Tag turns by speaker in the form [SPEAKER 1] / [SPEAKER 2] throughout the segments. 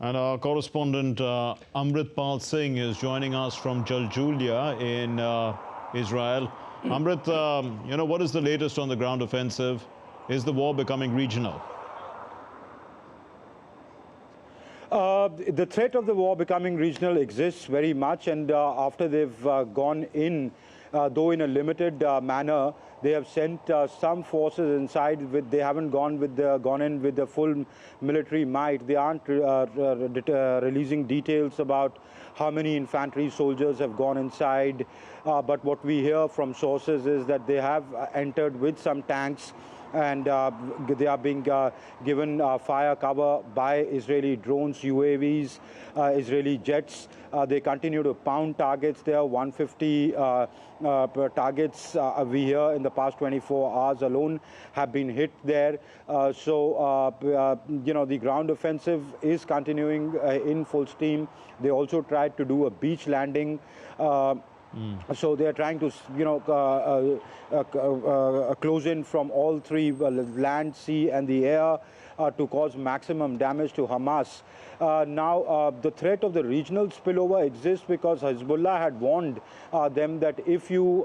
[SPEAKER 1] And our correspondent Amrit Pal Singh is joining us from Jaljulia in Israel. Amrit, what is the latest on the ground offensive? Is the war becoming regional?
[SPEAKER 2] The threat of the war becoming regional exists very much, and after they've gone in, though in a limited manner, they have sent some forces inside. They haven't gone in with the full military might. They aren't releasing details about how many infantry soldiers have gone inside. But what we hear from sources is that they have entered with some tanks, and they are being given fire cover by Israeli drones, UAVs, Israeli jets. They continue to pound targets there. 150 targets we hear in the past 24 hours alone have been hit there. The ground offensive is continuing in full steam. They also tried to do a beach landing. So they are trying to, close in from all three, land, sea, and the air, to cause maximum damage to Hamas. Now, the threat of the regional spillover exists because Hezbollah had warned them that if you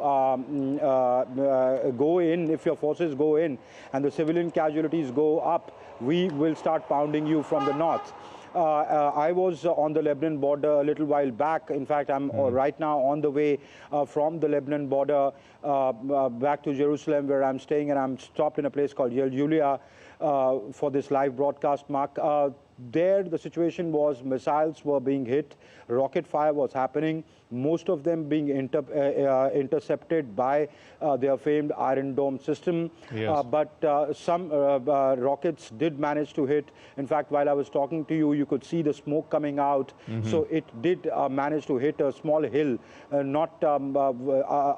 [SPEAKER 2] go in, if your forces go in, and the civilian casualties go up, we will start pounding you from the north. I was on the Lebanon border a little while back. In fact, I'm right now on the way from the Lebanon border back to Jerusalem, where I'm staying, and I'm stopped in a place called Jaljulia for this live broadcast, Mark. There, the situation was missiles were being hit, rocket fire was happening, most of them being intercepted by their famed Iron Dome system. Yes. But some rockets did manage to hit. In fact, while I was talking to you, you could see the smoke coming out. So it did manage to hit a small hill.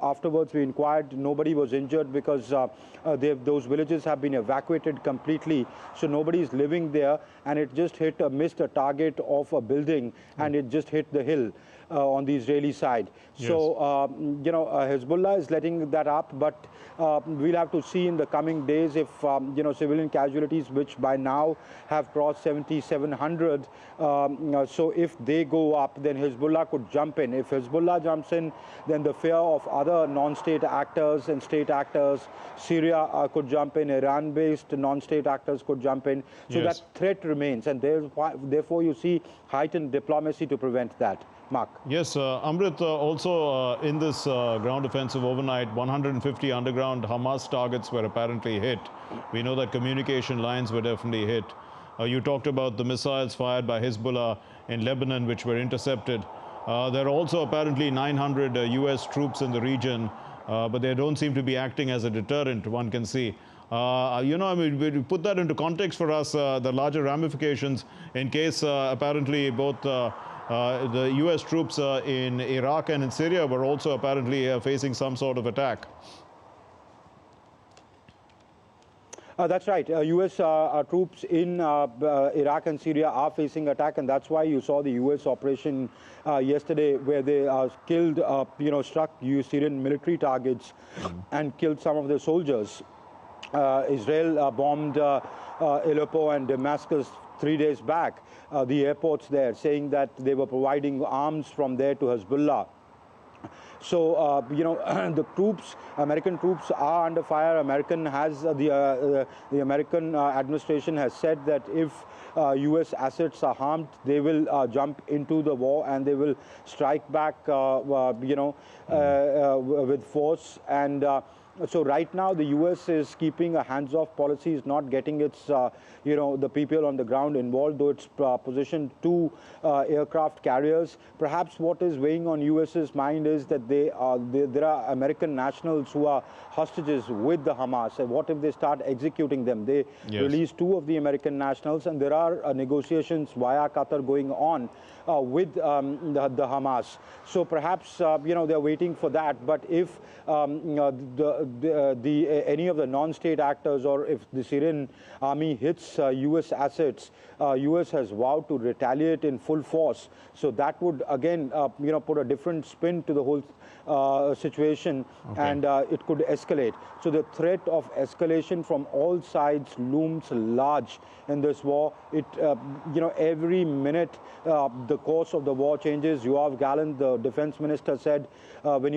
[SPEAKER 2] Afterwards, we inquired, nobody was injured because those villages have been evacuated completely. So nobody is living there, and it just missed a target of a building, and it just hit the hill on the Israeli side. Yes. So, Hezbollah is letting that up, but we'll have to see in the coming days if, civilian casualties, which by now have crossed 7,700. So if they go up, then Hezbollah could jump in. If Hezbollah jumps in, then the fear of other non-state actors and state actors, Syria could jump in, Iran-based non-state actors could jump in. So yes, that threat remains, and therefore you see heightened diplomacy to prevent that. Mark.
[SPEAKER 1] Yes, Amrit, also in this ground offensive overnight, 150 underground Hamas targets were apparently hit. We know that communication lines were definitely hit. You talked about the missiles fired by Hezbollah in Lebanon, which were intercepted. There are also apparently 900 U.S. troops in the region, but they don't seem to be acting as a deterrent, one can see. We put that into context for us, the larger ramifications in case apparently both the U.S. troops in Iraq and in Syria were also apparently facing some sort of attack.
[SPEAKER 2] That's right. U.S. troops in Iraq and Syria are facing attack, and that's why you saw the U.S. operation yesterday, where they killed, struck Syrian military targets and killed some of their soldiers. Israel bombed Aleppo and Damascus 3 days back, the airports there, saying that they were providing arms from there to Hezbollah. So, the troops, American troops are under fire. The American administration has said that if U.S. assets are harmed, they will jump into the war, and they will strike back, with force. And so right now, the U.S. is keeping a hands-off policy, is not getting its, the people on the ground involved, though it's positioned 2 aircraft carriers. Perhaps what is weighing on U.S.'s mind is that there are American nationals who are hostages with the Hamas. And what if they start executing them? They released 2 of the American nationals, and there are negotiations via Qatar going on with the Hamas. So perhaps, they're waiting for that. But if any of the non-state actors, or if the Syrian army hits U.S. assets, U.S. has vowed to retaliate in full force. So that would again, put a different spin to the whole situation, and it could escalate. So the threat of escalation from all sides looms large in this war. It, every minute the course of the war changes. Yoav Gallant, the defense minister, said when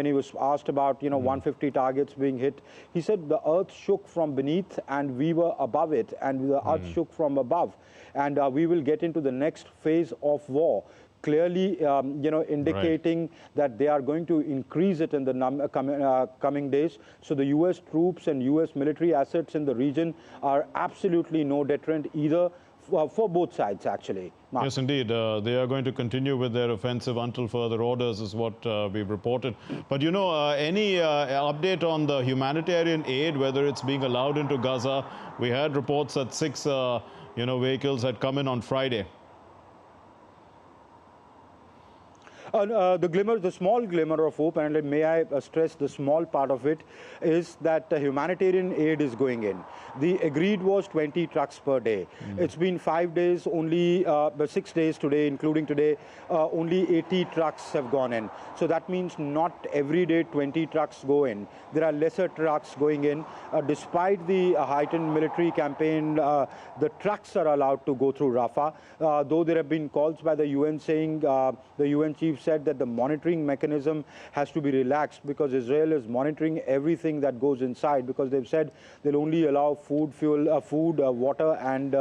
[SPEAKER 2] he was asked about 150 targets being hit, he said the earth shook from beneath and we were above it, and the earth shook from above, and we will get into the next phase of war. Clearly, indicating that they are going to increase it in the coming days. So the U.S. troops and U.S. military assets in the region are absolutely no deterrent either for both sides, actually. Mark.
[SPEAKER 1] Yes, indeed. They are going to continue with their offensive until further orders, is what we've reported. But, any update on the humanitarian aid, whether it's being allowed into Gaza? We had reports that 6, vehicles had come in on Friday.
[SPEAKER 2] The small glimmer of hope, and may I stress the small part of it, is that humanitarian aid is going in. The agreed was 20 trucks per day. It's been 5 days, only 6 days today, including today, only 80 trucks have gone in. So that means not every day 20 trucks go in. There are lesser trucks going in. Despite the heightened military campaign, the trucks are allowed to go through Rafah, though there have been calls by the UN saying, the UN chief said that the monitoring mechanism has to be relaxed because Israel is monitoring everything that goes inside, because they've said they'll only allow food, water and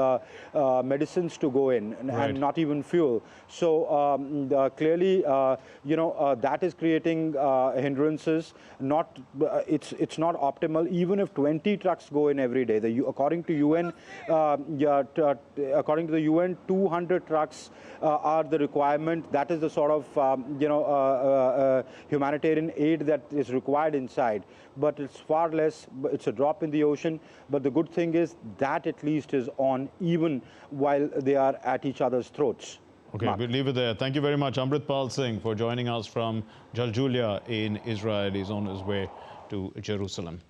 [SPEAKER 2] medicines to go in, and not even fuel. So clearly, that is creating hindrances. It's not optimal. Even if 20 trucks go in every day, according to UN, 200 trucks are the requirement. That is the sort of humanitarian aid that is required inside, but it's far less. It's a drop in the ocean. But the good thing is that at least is on, even while they are at each other's throats.
[SPEAKER 1] Okay, we'll leave it there. Thank you very much, Amrit Pal Singh, for joining us from Jaljulia in Israel. He's on his way to Jerusalem.